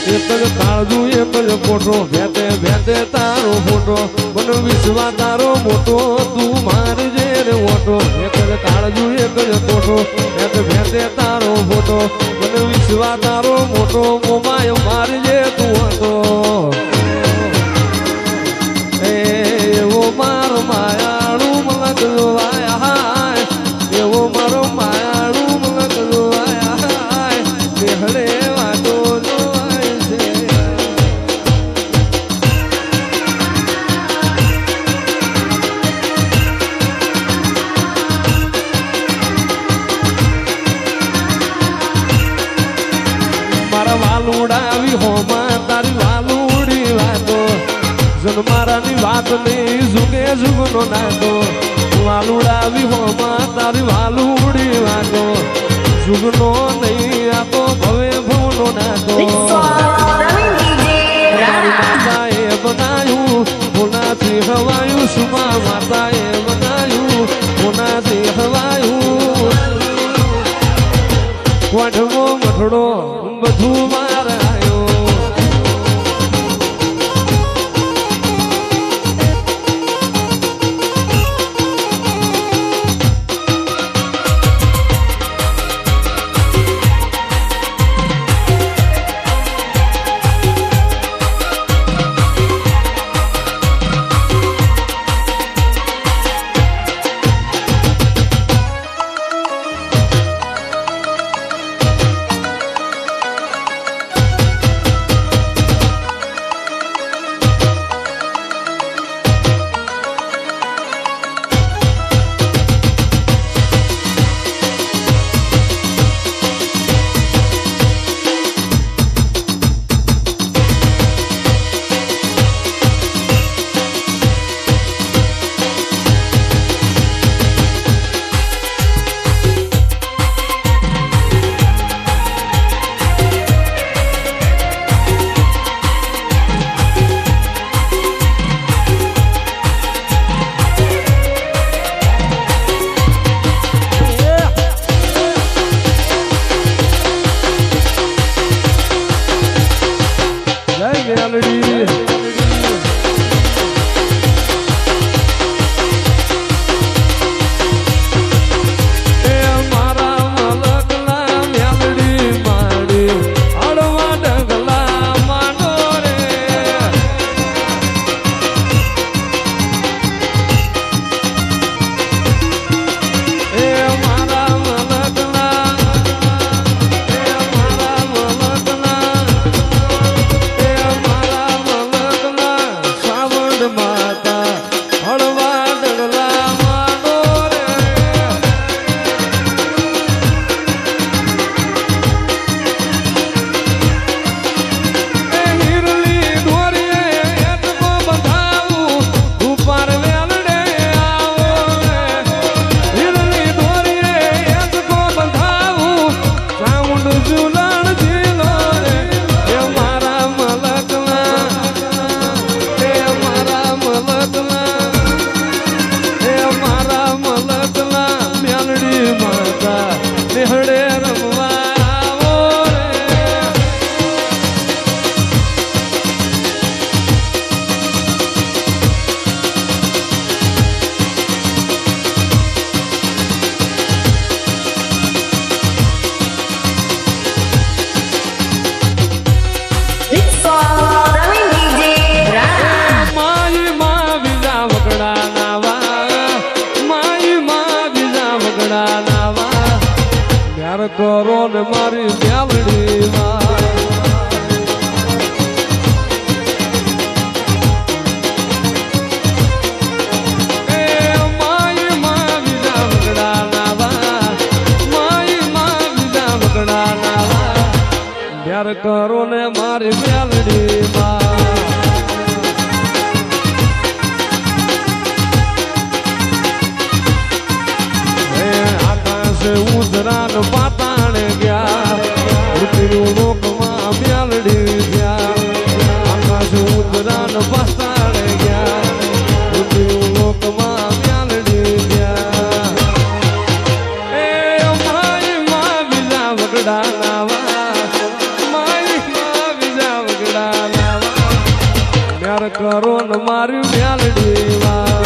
એક જ કાળજું એક જ કોઠો ભેતે ભેતે તારો ફોટો મને વિશ્વા તારો મોટો તું મારજે રે ઓટો એક જ કાળજું એક જ કોઠો ભેતે ભેતે તારો ફોટો મને વિશ્વા તારો મોટો મોમાય મારજે તું હતો એવો મારો માયાળું મલક જોવાય હાય એવો મારો માયાળું મલક જોવાય હાય દેહડે વાતો જોવાય છે મારા વાલુડા આવી હોમાં તારી વાલુડી વાતો જન્મારાની વાત નહીં જુગે જુગનો નાતો વાલુડાવી હોમાં તારી વાલુડી વાતો જુગનો નહીં આ તો ભવે ભવનો નાતો મારી માતાએ બનાયું હોનાથી હવાયું સુમા માતાએ બનાયું હોનાથી હવાયું કોઠવો મઠડો બધું મારાયો કરો ને મારી મ્યાલડી કરો ને મારી મ્યાલડી ઉતરાન પાતાણ ગયા લોકમાં મ્યાલડી ગયા આકાશ ઉતરાન પાતાણ ગયા લોકમાં મ્યાલડી ગયા એ માય માં બીજા વગડા નાવા માય માં બીજા પ્યાર કરો ને મારી મ્યાલડી વાળા